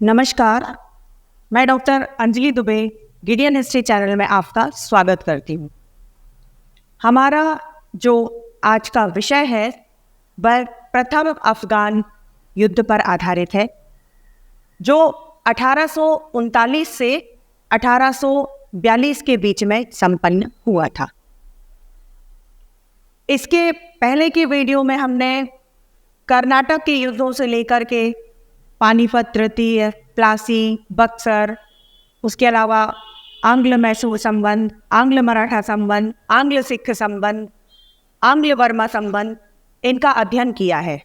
नमस्कार, मैं doctor Anjali Dubey Gideon history channel में आपका स्वागत करती हूँ। हमारा जो आज का विषय है वह प्रथम अफगान युद्ध पर आधारित है, जो 1839 से 1842 के बीच में संपन्न हुआ था। इसके पहले की वीडियो में हमने कर्नाटक के युद्धों से लेकर के पानीपत तृतीय, प्लासी, बक्सर, उसके अलावा आंग्ल मैसूर संबंध, आंग्ल मराठा संबंध, आंग्ल सिख संबंध, आंग्ल वर्मा संबंध, इनका अध्ययन किया है।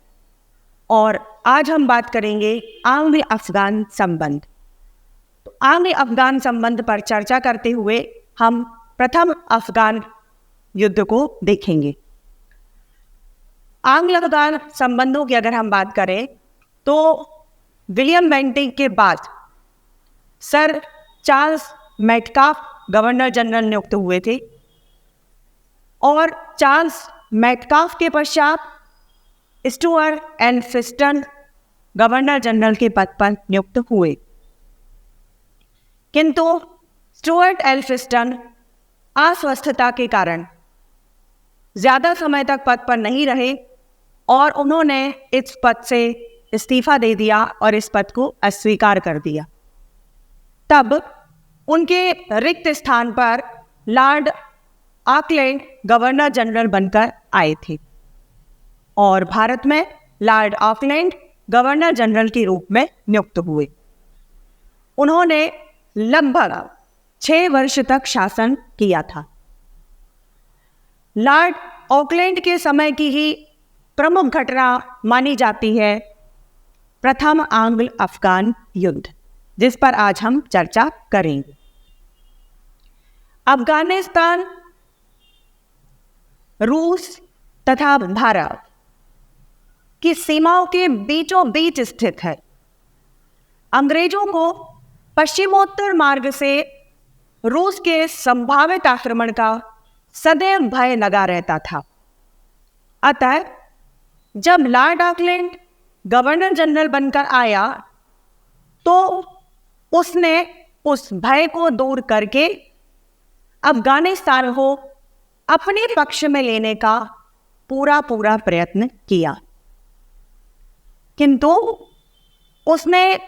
और आज हम बात करेंगे आंग्ल अफगान संबंध। तो आंग्ल अफगान संबंध पर चर्चा करते हुए हम प्रथम अफगान युद्ध को देखेंगे। आंग्ल अफगान संबंधों की अगर हम बात करें तो विलियम बेंटिंक के बाद sir Charles Metcalfe governor general नियुक्त हुए थे और चार्ल्स मेटकाफ के पश्चात स्टुअर्ट एल्फिंस्टन गवर्नर जनरल के पद पर नियुक्त हुए। किंतु स्टुअर्ट एल्फिंस्टन अस्वस्थता के कारण ज़्यादा समय तक पद पर नहीं रहे और उन्होंने इस पद से इस्तीफा दे दिया और इस पद को अस्वीकार कर दिया। तब उनके रिक्त स्थान पर लॉर्ड ऑकलैंड गवर्नर जनरल बनकर आए थे और भारत में लॉर्ड ऑकलैंड गवर्नर जनरल के रूप में नियुक्त हुए। उन्होंने लगभग 6 वर्ष तक शासन किया था। लॉर्ड ऑकलैंड के समय की ही प्रमुख घटना मानी जाती है प्रथम आंग्ल अफगान युद्ध, जिस पर आज हम चर्चा करेंगे। अफगानिस्तान रूस तथा भारत की सीमाओं के बीचों बीच स्थित है। अंग्रेजों को पश्चिमोत्तर मार्ग से रूस के संभावित आक्रमण का सदैव भय लगा रहता था। अतः जब लॉर्ड ऑकलैंड गवर्नर जनरल बनकर आया तो उसने उस भय को दूर करके अफगानिस्तान को अपने पक्ष में लेने का पूरा प्रयत्न किया। किंतु उसने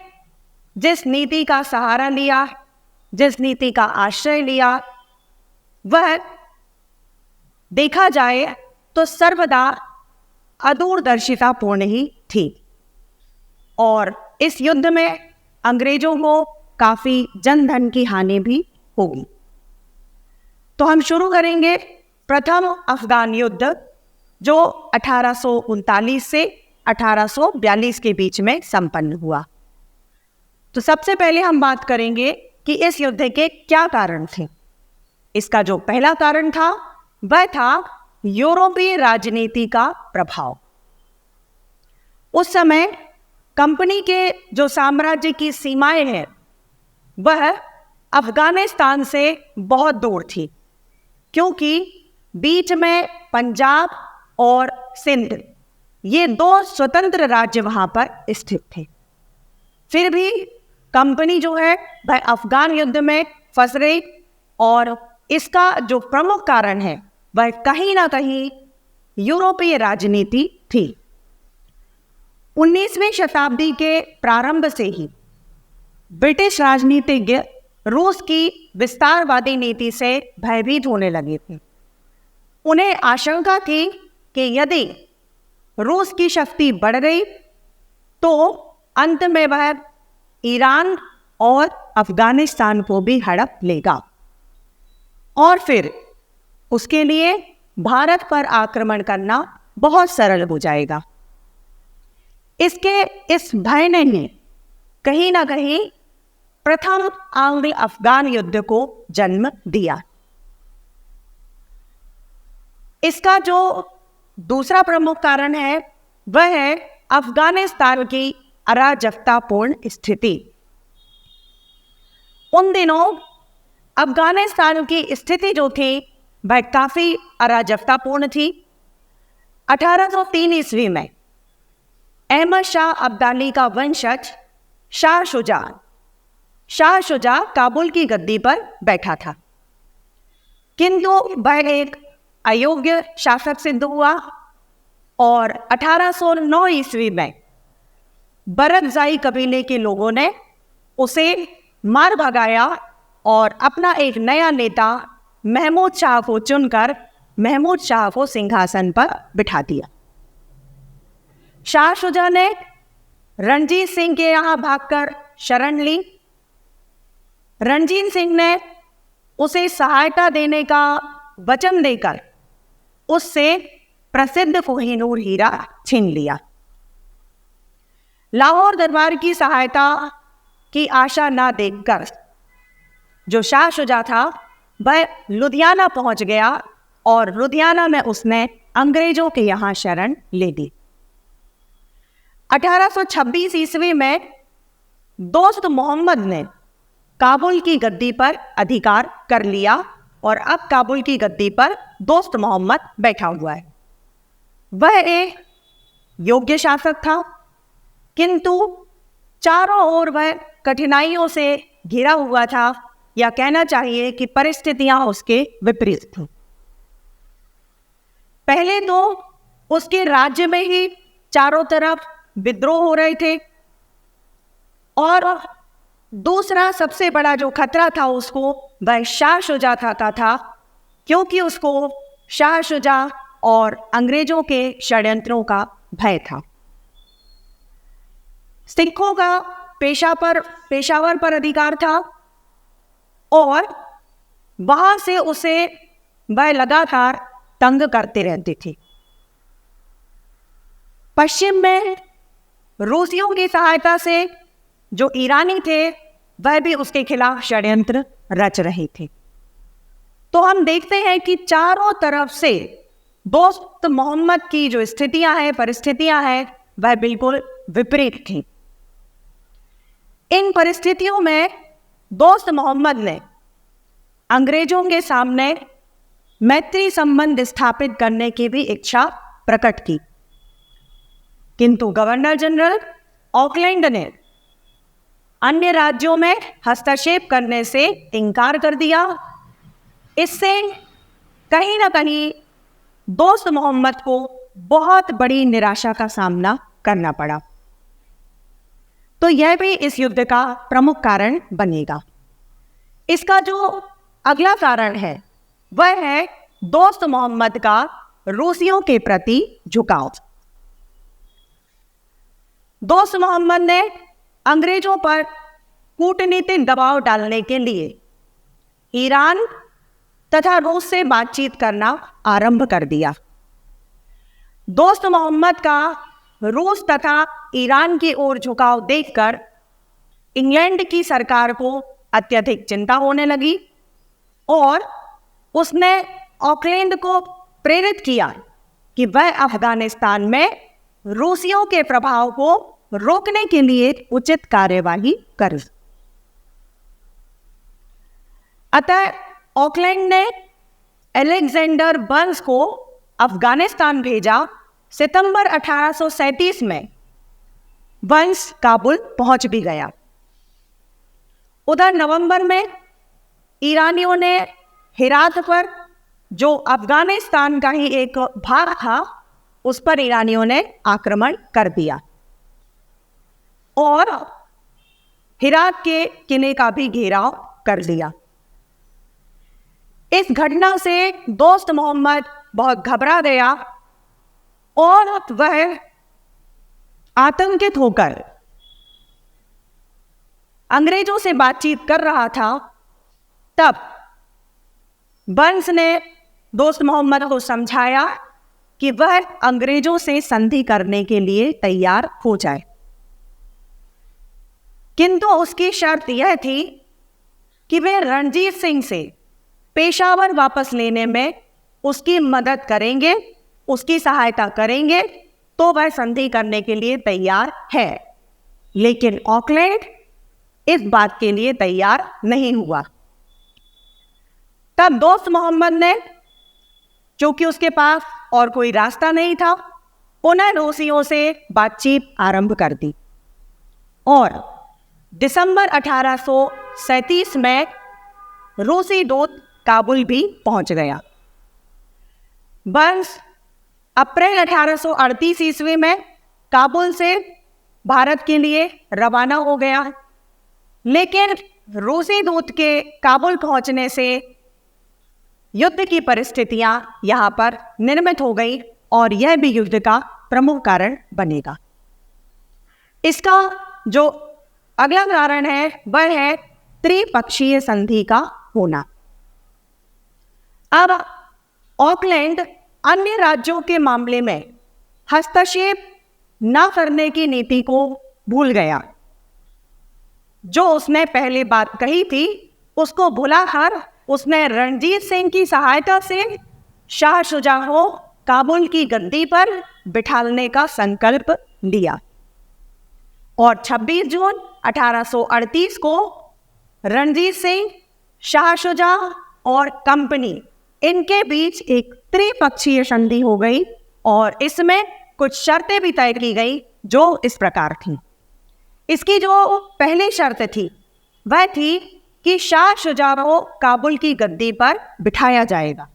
जिस नीति का सहारा लिया, जिस नीति का आश्रय लिया, वह देखा जाए तो सर्वदा अदूरदर्शितापूर्ण ही थी और इस युद्ध में अंग्रेजों को काफ़ी जनधन की हानि भी होगी। तो हम शुरू करेंगे प्रथम अफगान युद्ध, जो 1839 से 1842 के बीच में संपन्न हुआ। तो सबसे पहले हम बात करेंगे कि इस युद्ध के क्या कारण थे। इसका जो पहला कारण था वह था यूरोपीय राजनीति का प्रभाव। उस समय कंपनी के जो साम्राज्य की सीमाएं हैं वह अफगानिस्तान से बहुत दूर थी, क्योंकि बीच में पंजाब और सिंध, ये 2 स्वतंत्र राज्य वहां पर स्थित थे। फिर भी कंपनी जो है वह अफगान युद्ध में फंस रही और इसका जो प्रमुख कारण है वह कहीं ना कहीं यूरोपीय राजनीति थी। 19वीं शताब्दी के प्रारंभ से ही ब्रिटिश राजनीतिज्ञ रूस की विस्तारवादी नीति से भयभीत होने लगे थे। उन्हें आशंका थी कि यदि रूस की शक्ति बढ़ गई तो अंत में वह ईरान और अफगानिस्तान को भी हड़प लेगा और फिर उसके लिए भारत पर आक्रमण करना बहुत सरल हो जाएगा। इसके इस भय ने कहीं ना कहीं प्रथम आंग्ल अफगान युद्ध को जन्म दिया। इसका जो दूसरा प्रमुख कारण है वह है अफगानिस्तान की अराजकतापूर्ण स्थिति। उन दिनों अफगानिस्तान की स्थिति जो थी वह काफ़ी अराजकतापूर्ण थी। 1803 ईस्वी में अहमद शाह अब्दाली का वंशज शाह शुजा। शाह शुजा काबुल की गद्दी पर बैठा था, किंतु वह एक अयोग्य शासक सिद्ध हुआ और 1809 ईस्वी में बरकजाई कबीले के लोगों ने उसे मार भगाया और अपना एक नया नेता महमूद शाह को चुनकर महमूद शाह को सिंहासन पर बिठा दिया। शाह शुजा ने रणजीत सिंह के यहाँ भागकर शरण ली। रणजीत सिंह ने उसे सहायता देने का वचन देकर उससे प्रसिद्ध कोहिनूर हीरा छीन लिया। लाहौर दरबार की सहायता की आशा न देखकर जो शाह शुजा था वह लुधियाना पहुंच गया और लुधियाना में उसने अंग्रेजों के यहाँ शरण ले ली। 1826 ईस्वी में दोस्त मोहम्मद ने काबुल की गद्दी पर अधिकार कर लिया और अब काबुल की गद्दी पर दोस्त मोहम्मद बैठा हुआ है। वह एक योग्य शासक था, किंतु चारों ओर वह कठिनाइयों से घिरा हुआ था, या कहना चाहिए कि परिस्थितियां उसके विपरीत थीं। पहले तो उसके राज्य में ही चारों तरफ विद्रोह हो रहे थे और दूसरा सबसे बड़ा जो खतरा था उसको वह शाह शुजा का था, क्योंकि उसको शाह शुजा और अंग्रेजों के षड्यंत्रों का भय था। सिखों का पेशावर पर अधिकार था और वहां से उसे वह लगातार तंग करते रहते थे। पश्चिम में रूसियों की सहायता से जो ईरानी थे वह भी उसके खिलाफ षड्यंत्र रच रहे थे। तो हम देखते हैं कि चारों तरफ से दोस्त मोहम्मद की जो स्थितियां हैं, परिस्थितियां हैं, वह बिल्कुल विपरीत थी। इन परिस्थितियों में दोस्त मोहम्मद ने अंग्रेजों के सामने मैत्री संबंध स्थापित करने की भी इच्छा प्रकट की, किंतु गवर्नर जनरल ऑकलैंड ने अन्य राज्यों में हस्तक्षेप करने से इनकार कर दिया। इससे कहीं ना कहीं दोस्त मोहम्मद को बहुत बड़ी निराशा का सामना करना पड़ा। तो यह भी इस युद्ध का प्रमुख कारण बनेगा। इसका जो अगला कारण है वह है दोस्त मोहम्मद का रूसियों के प्रति झुकाव। दोस्त मोहम्मद ने अंग्रेजों पर कूटनीतिक दबाव डालने के लिए ईरान तथा रूस से बातचीत करना आरंभ कर दिया। दोस्त मोहम्मद का रूस तथा ईरान की ओर झुकाव देखकर इंग्लैंड की सरकार को अत्यधिक चिंता होने लगी और उसने ऑकलैंड को प्रेरित किया कि वह अफगानिस्तान में रूसियों के प्रभाव को रोकने के लिए उचित कार्यवाही करे। अतः ऑकलैंड ने अलेक्जेंडर बर्न्स को अफगानिस्तान भेजा। सितंबर 1837 में बर्न्स काबुल पहुंच भी गया। उधर नवंबर में ईरानियों ने हेरात पर, जो अफगानिस्तान का ही एक भाग था, उस पर ईरानियों ने आक्रमण कर दिया और हेरात के किले का भी घेराव कर दिया। इस घटना से दोस्त मोहम्मद बहुत घबरा गया और वह आतंकित होकर अंग्रेजों से बातचीत कर रहा था। तब बर्न्स ने दोस्त मोहम्मद को समझाया कि वह अंग्रेजों से संधि करने के लिए तैयार हो जाए, किंतु उसकी शर्त यह थी कि वे रणजीत सिंह से पेशावर वापस लेने में उसकी मदद करेंगे, उसकी सहायता करेंगे, तो वह संधि करने के लिए तैयार है। लेकिन ऑकलैंड इस बात के लिए तैयार नहीं हुआ। तब दोस्त मोहम्मद ने, चूंकि उसके पास और कोई रास्ता नहीं था, पुनः रूसियों से बातचीत आरंभ कर दी और दिसंबर 1837 में रूसी दूत काबुल भी पहुंच गया। बर्न्स अप्रैल 1838 ईस्वी में काबुल से भारत के लिए रवाना हो गया, लेकिन रूसी दूत के काबुल पहुंचने से युद्ध की परिस्थितियां यहां पर निर्मित हो गई और यह भी युद्ध का प्रमुख कारण बनेगा। इसका जो अगला कारण है वह है त्रिपक्षीय संधि का होना। अब ऑकलैंड अन्य राज्यों के मामले में हस्तक्षेप न करने की नीति को भूल गया। जो उसने पहले बात कही थी उसको भुलाकर उसने रणजीत सिंह की सहायता से शाह शुजा को काबुल की गद्दी पर बिठाने का संकल्प लिया और 26 जून 1838 को रणजीत सिंह, शाह शुजा और कंपनी इनके बीच एक त्रिपक्षीय संधि हो गई और इसमें कुछ शर्तें भी तय की गई जो इस प्रकार थी। इसकी जो पहली शर्त थी वह थी कि शाह शुजा को काबुल की गद्दी पर बिठाया जाएगा।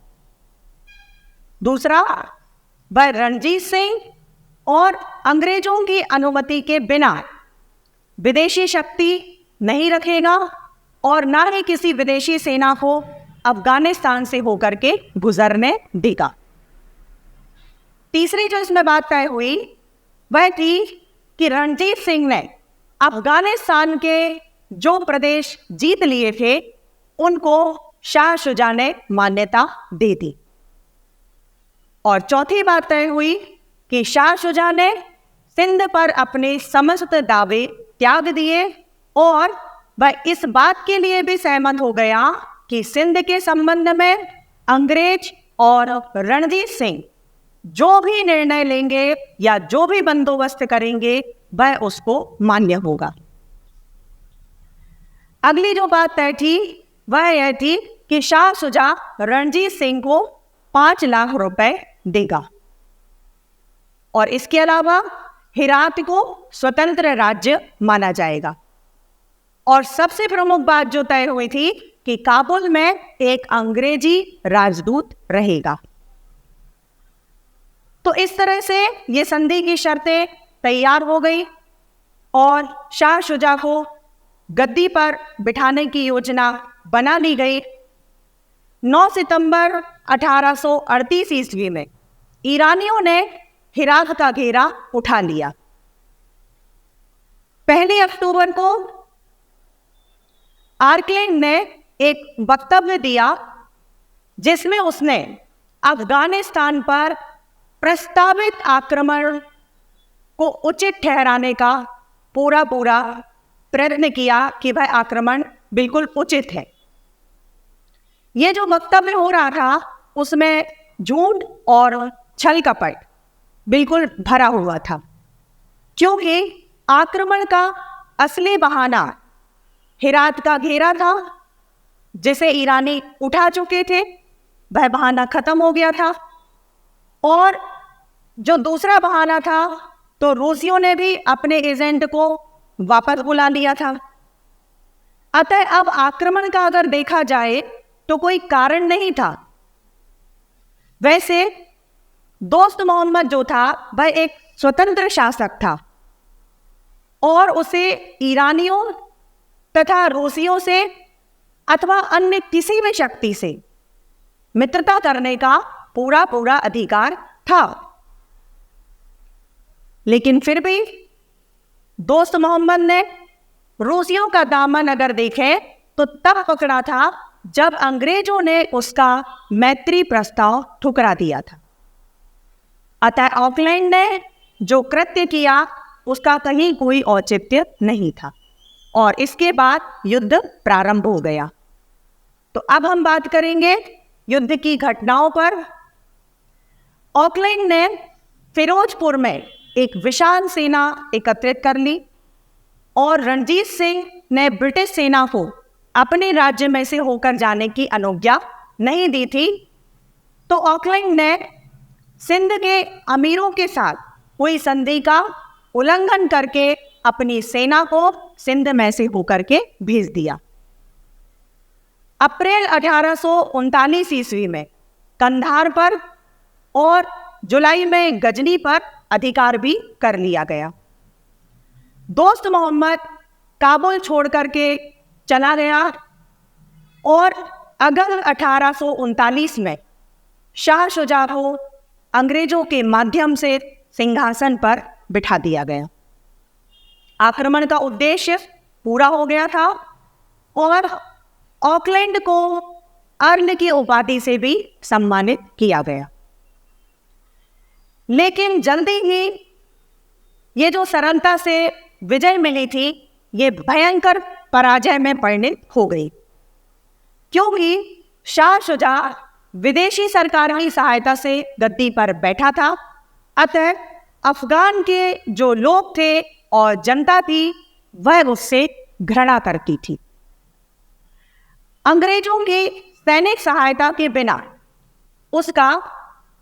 दूसरा, वह रणजीत सिंह और अंग्रेजों की अनुमति के बिना विदेशी शक्ति नहीं रखेगा और न ही किसी विदेशी सेना को अफगानिस्तान से होकर के गुजरने देगा। तीसरी जो इसमें बात तय हुई वह थी कि रणजीत सिंह ने अफगानिस्तान के जो प्रदेश जीत लिए थे उनको शाह शुजा ने मान्यता दे दी। और चौथी बात तय हुई कि शाह शुजा ने सिंध पर अपने समस्त दावे त्याग दिए और वह इस बात के लिए भी सहमत हो गया कि सिंध के संबंध में अंग्रेज और रणजीत सिंह जो भी निर्णय लेंगे या जो भी बंदोबस्त करेंगे वह उसको मान्य होगा। अगली जो बात तय थी वह यह थी कि शाह शुजा रणजीत सिंह को 5 लाख रुपए देगा और इसके अलावा हेरात को स्वतंत्र राज्य माना जाएगा। और सबसे प्रमुख बात जो तय हुई थी कि काबुल में एक अंग्रेजी राजदूत रहेगा। तो इस तरह से ये संधि की शर्तें तैयार हो गई और शाह शुजा को गद्दी पर बिठाने की योजना बना ली गई। 9 सितंबर 1838 ईस्वी में ईरानियों ने हेरात का घेरा उठा लिया। 1 अक्टूबर को ऑकलैंड ने एक वक्तव्य दिया जिसमें उसने अफगानिस्तान पर प्रस्तावित आक्रमण को उचित ठहराने का पूरा प्रयत्न किया कि वह आक्रमण बिल्कुल उचित है। यह जो वक्तव्य हो रहा था उसमें झूठ और छल कपट बिल्कुल भरा हुआ था, क्योंकि आक्रमण का असली बहाना हेरात का घेरा था जिसे ईरानी उठा चुके थे, वह बहाना खत्म हो गया था। और जो दूसरा बहाना था तो रूसियों ने भी अपने एजेंट को वापस बुला लिया था। अतः अब आक्रमण का अगर देखा जाए तो कोई कारण नहीं था। वैसे दोस्त मोहम्मद जो था वह एक स्वतंत्र शासक था और उसे ईरानियों तथा रूसियों से अथवा अन्य किसी भी शक्ति से मित्रता करने का पूरा अधिकार था। लेकिन फिर भी दोस्त मोहम्मद ने रूसियों का दामन अगर देखें तो तब पकड़ा था जब अंग्रेजों ने उसका मैत्री प्रस्ताव ठुकरा दिया था। अतः ऑकलैंड ने जो कृत्य किया उसका कहीं कोई औचित्य नहीं था और इसके बाद युद्ध प्रारंभ हो गया। तो अब हम बात करेंगे युद्ध की घटनाओं पर। ऑकलैंड ने फिरोजपुर में एक विशाल सेना एकत्रित कर ली और रणजीत सिंह ने ब्रिटिश सेना को अपने राज्य में से होकर जाने की अनुज्ञा नहीं दी थी। तो ऑकलैंड ने सिंध के अमीरों के साथ हुई संधि का उल्लंघन करके अपनी सेना को सिंध में से होकर के भेज दिया। अप्रैल 1839 ईस्वी में कंधार पर और जुलाई में गजनी पर अधिकार भी कर लिया गया। दोस्त मोहम्मद काबुल छोड़ करके चला गया और अगस्त 1839 में शाह शुजा को अंग्रेजों के माध्यम से सिंहासन पर बिठा दिया गया। आक्रमण का उद्देश्य पूरा हो गया था और ऑकलैंड को अर्ल की उपाधि से भी सम्मानित किया गया। लेकिन जल्दी ही ये जो सरलता से विजय मिली थी, ये भयंकर पराजय में परिणत हो गई, क्योंकि शाह शुजा विदेशी सरकार की सहायता से गद्दी पर बैठा था। अतः अफगान के जो लोग थे और जनता थी, वह उससे घृणा करती थी। अंग्रेजों की सैनिक सहायता के बिना उसका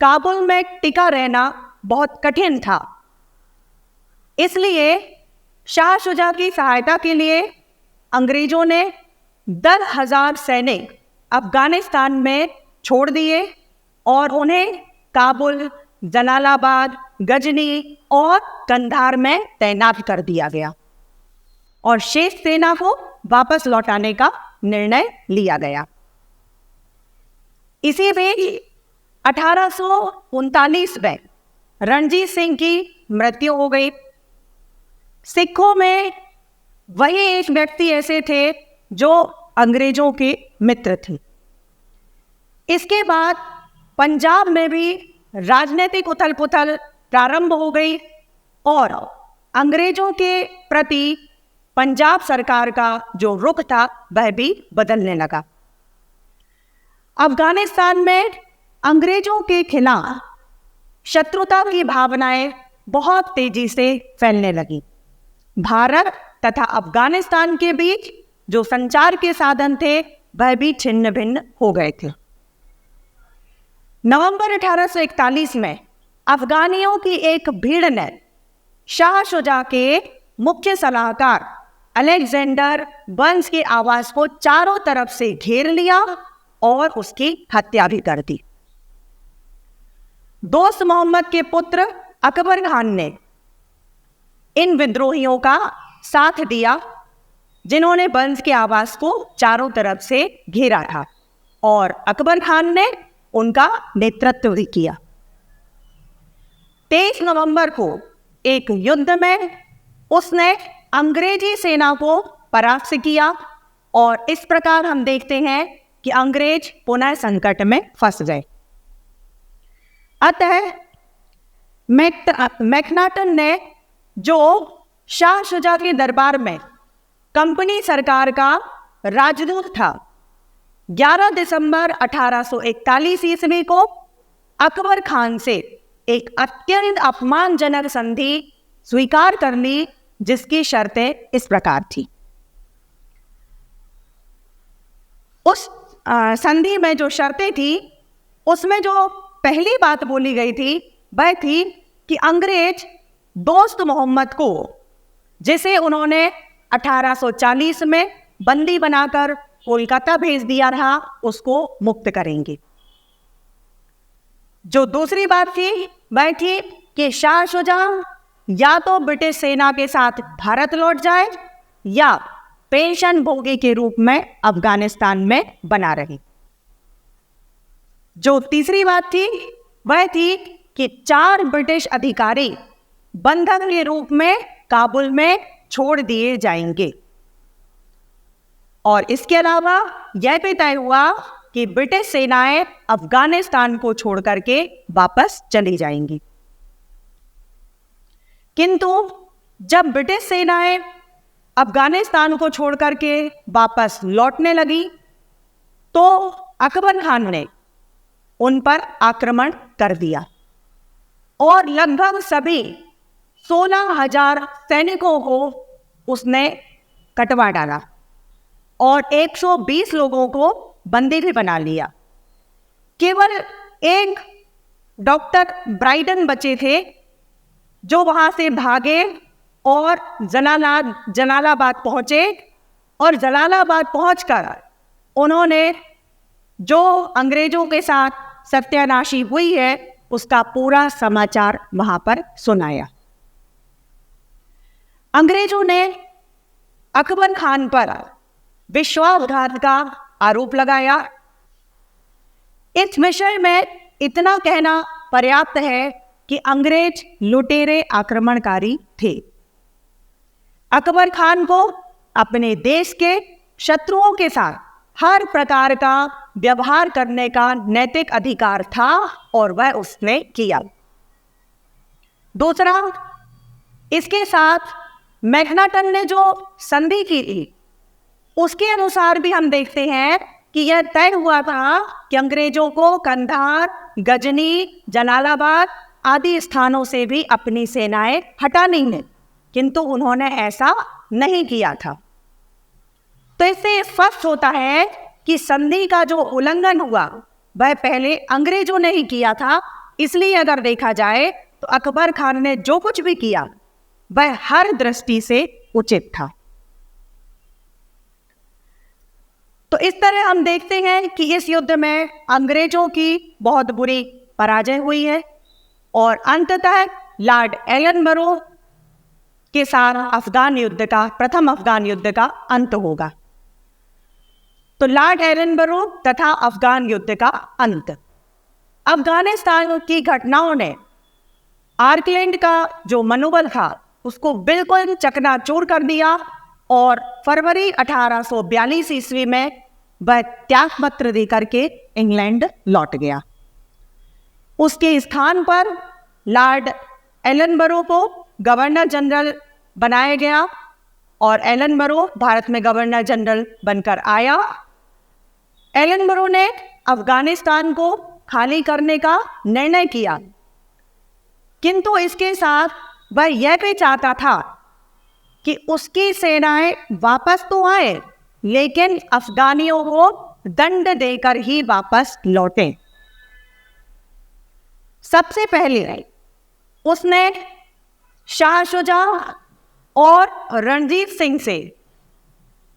काबुल में टिका रहना बहुत कठिन था। इसलिए शाह शुजा की सहायता के लिए अंग्रेजों ने 10,000 सैनिक अफगानिस्तान में छोड़ दिए और उन्हें काबुल, जलालाबाद, गजनी और कंधार में तैनात कर दिया गया और शेष सेना को वापस लौटाने का निर्णय लिया गया। इसी बीच 1839 में रणजीत सिंह की मृत्यु हो गई। सिखों में वही एक व्यक्ति ऐसे थे जो अंग्रेजों के मित्र थे। इसके बाद पंजाब में भी राजनीतिक उथल पुथल प्रारंभ हो गई और अंग्रेजों के प्रति पंजाब सरकार का जो रुख था वह भी बदलने लगा। अफगानिस्तान में अंग्रेजों के खिलाफ शत्रुता की भावनाएं बहुत तेजी से फैलने लगी। भारत तथा अफगानिस्तान के बीच जो संचार के साधन थे वह भी छिन्न भिन्न हो गए थे। नवंबर 1841 में अफगानियों की एक भीड़ ने शाह शुजा के मुख्य सलाहकार अलेक्जेंडर बर्न्स के आवास को चारों तरफ से घेर लिया और उसकी हत्या भी कर दी। दोस्त मोहम्मद के पुत्र अकबर खान ने इन विद्रोहियों का साथ दिया, जिन्होंने बर्न्स के आवास को चारों तरफ से घेरा था और अकबर खान ने उनका नेतृत्व भी किया। 23 नवंबर को एक युद्ध में उसने अंग्रेजी सेना को परास्त किया और इस प्रकार हम देखते हैं कि अंग्रेज पुनः संकट में फंस गए। अतः मैकनाटन ने, जो शाह शुजा के दरबार में कंपनी सरकार का राजदूत था, 11 दिसंबर 1841 ईस्वी को अकबर खान से एक अत्यंत अपमानजनक संधि स्वीकार कर ली, जिसकी शर्तें इस प्रकार थी। उस संधि में जो शर्तें थी, उसमें जो पहली बात बोली गई थी वह थी कि अंग्रेज दोस्त मोहम्मद को, जिसे उन्होंने 1840 में बंदी बनाकर कोलकाता भेज दिया था, उसको मुक्त करेंगे। जो दूसरी बात थी वह थी कि शाह शुजा या तो ब्रिटिश सेना के साथ भारत लौट जाए या पेंशन भोगी के रूप में अफगानिस्तान में बना रहे। जो तीसरी बात थी वह थी कि 4 ब्रिटिश अधिकारी बंधक के रूप में काबुल में छोड़ दिए जाएंगे और इसके अलावा यह भी तय हुआ कि ब्रिटिश सेनाएं अफगानिस्तान को छोड़ करके वापस चली जाएंगी। किंतु जब ब्रिटिश सेनाएं अफगानिस्तान को छोड़ करके वापस लौटने लगी तो अकबर खान ने उन पर आक्रमण कर दिया और लगभग सभी 16,000 सैनिकों को उसने कटवा डाला और 120 लोगों को बंदी भी बना लिया। केवल एक डॉक्टर ब्राइडन बचे थे जो वहां से भागे और जलालाबाद पहुंचे और जलालाबाद पहुंचकर उन्होंने जो अंग्रेजों के साथ सत्यानाशी हुई है उसका पूरा समाचार वहां पर सुनाया। अंग्रेजों ने अकबर खान पर विश्वासघात का आरोप लगाया। इस विषय में इतना कहना पर्याप्त है कि अंग्रेज लुटेरे आक्रमणकारी थे। अकबर खान को अपने देश के शत्रुओं के साथ हर प्रकार का व्यवहार करने का नैतिक अधिकार था और वह उसने किया। दूसरा, इसके साथ मैकनाटन ने जो संधि की थी उसके अनुसार भी हम देखते हैं कि यह तय हुआ था कि अंग्रेजों को कंधार, गजनी, जलालाबाद आदि स्थानों से भी अपनी सेनाएं हटानी हैं, किंतु उन्होंने ऐसा नहीं किया था। तो इससे स्पष्ट होता है कि संधि का जो उल्लंघन हुआ वह पहले अंग्रेजों ने ही किया था। इसलिए अगर देखा जाए तो अकबर खान ने जो कुछ भी किया वह हर दृष्टि से उचित था। तो इस तरह हम देखते हैं कि इस युद्ध में अंग्रेजों की बहुत बुरी पराजय हुई है और अंततः लॉर्ड एलनबरो के साथ प्रथम अफगान युद्ध का अंत होगा। तो लॉर्ड एलनबरो तथा अफगान युद्ध का अंत। अफगानिस्तान की घटनाओं ने आर्कलैंड का जो मनोबल था उसको बिल्कुल चकनाचूर कर दिया और फरवरी 1842 ईस्वी में वह त्यागपत्र देकर के इंग्लैंड लौट गया। उसके स्थान पर लॉर्ड एलनबरो को गवर्नर जनरल बनाया गया और एलनबरो भारत में गवर्नर जनरल बनकर आया। एलनबरो ने अफगानिस्तान को खाली करने का निर्णय किया, किंतु इसके साथ वह यह भी चाहता था कि उसकी सेनाएं वापस तो आए लेकिन अफगानियों को दंड देकर ही वापस लौटें। सबसे पहले उसने शाह शुजा और रणजीत सिंह से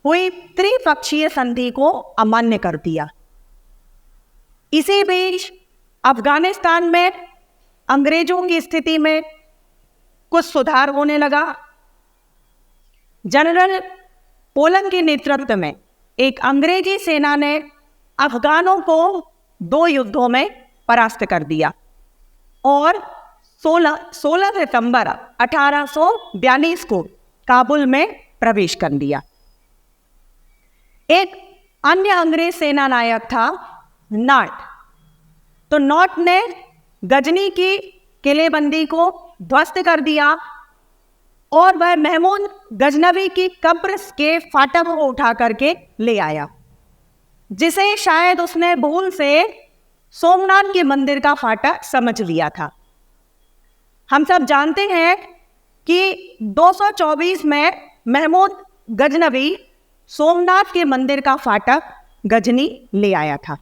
हुई त्रिपक्षीय संधि को अमान्य कर दिया। इसी बीच अफगानिस्तान में अंग्रेजों की स्थिति में कुछ सुधार होने लगा। जनरल पोलन के नेतृत्व में एक अंग्रेजी सेना ने अफगानों को 2 युद्धों में परास्त कर दिया और 16 सितंबर 1842 को काबुल में प्रवेश कर लिया। एक अन्य अंग्रेज सेना नायक था नॉट। तो नॉट ने गजनी की किलेबंदी को ध्वस्त कर दिया और वह महमूद गजनवी की कब्र के फाटक को उठा करके ले आया, जिसे शायद उसने भूल से सोमनाथ के मंदिर का फाटक समझ लिया था। हम सब जानते हैं कि 224 में महमूद गजनवी सोमनाथ के मंदिर का फाटक गजनी ले आया था।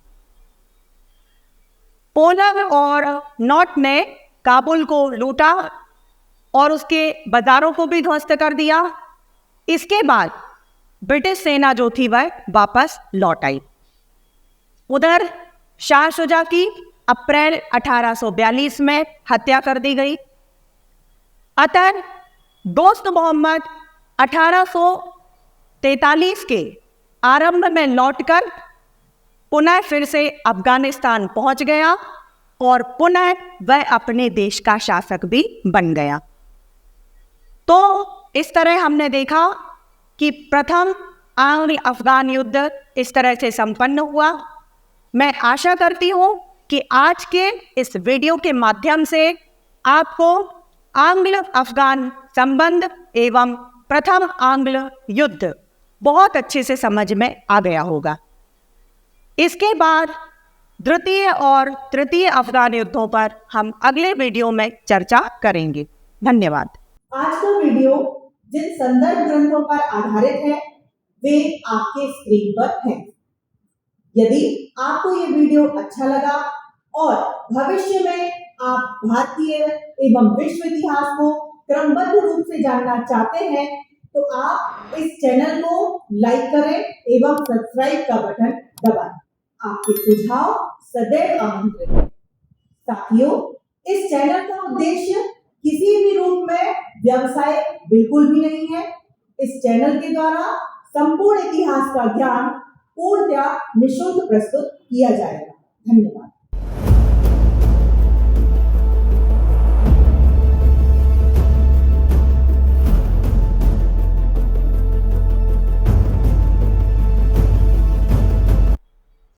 पोलन और नॉट ने काबुल को लूटा और उसके बाजारों को भी ध्वस्त कर दिया। इसके बाद ब्रिटिश सेना जो थी वह वापस लौट आई। उधर शाह शुजा की अप्रैल 1842 में हत्या कर दी गई। अतः दोस्त मोहम्मद 1843 के आरंभ में लौटकर पुनः फिर से अफगानिस्तान पहुंच गया और पुनः वह अपने देश का शासक भी बन गया। तो इस तरह हमने देखा कि प्रथम आंग्ल अफगान युद्ध इस तरह से संपन्न हुआ। मैं आशा करती हूँ कि आज के इस वीडियो के माध्यम से आपको आंग्ल अफगान संबंध एवं प्रथम आंग्ल युद्ध बहुत अच्छे से समझ में आ गया होगा। इसके बाद द्वितीय और तृतीय अफगान युद्धों पर हम अगले वीडियो में चर्चा करेंगे। धन्यवाद। आज का वीडियो जिन संदर्भ ग्रंथों पर आधारित है वे आपके स्क्रीन पर हैं। यदि आपको ये वीडियो अच्छा लगा और भविष्य में आप भारतीय एवं विश्व इतिहास को क्रमबद्ध रूप से जानना चाहते हैं तो आप इस चैनल को लाइक करें एवं सब्सक्राइब का बटन दबाएं। आपके सुझाव सदैव आमंत्रित हैं। साथियों, इस चैनल का उद्देश्य किसी भी रूप में व्यवसाय बिल्कुल भी नहीं है। इस चैनल के द्वारा संपूर्ण इतिहास का ज्ञान पूर्णतः निःशुल्क प्रस्तुत किया जाएगा। धन्यवाद।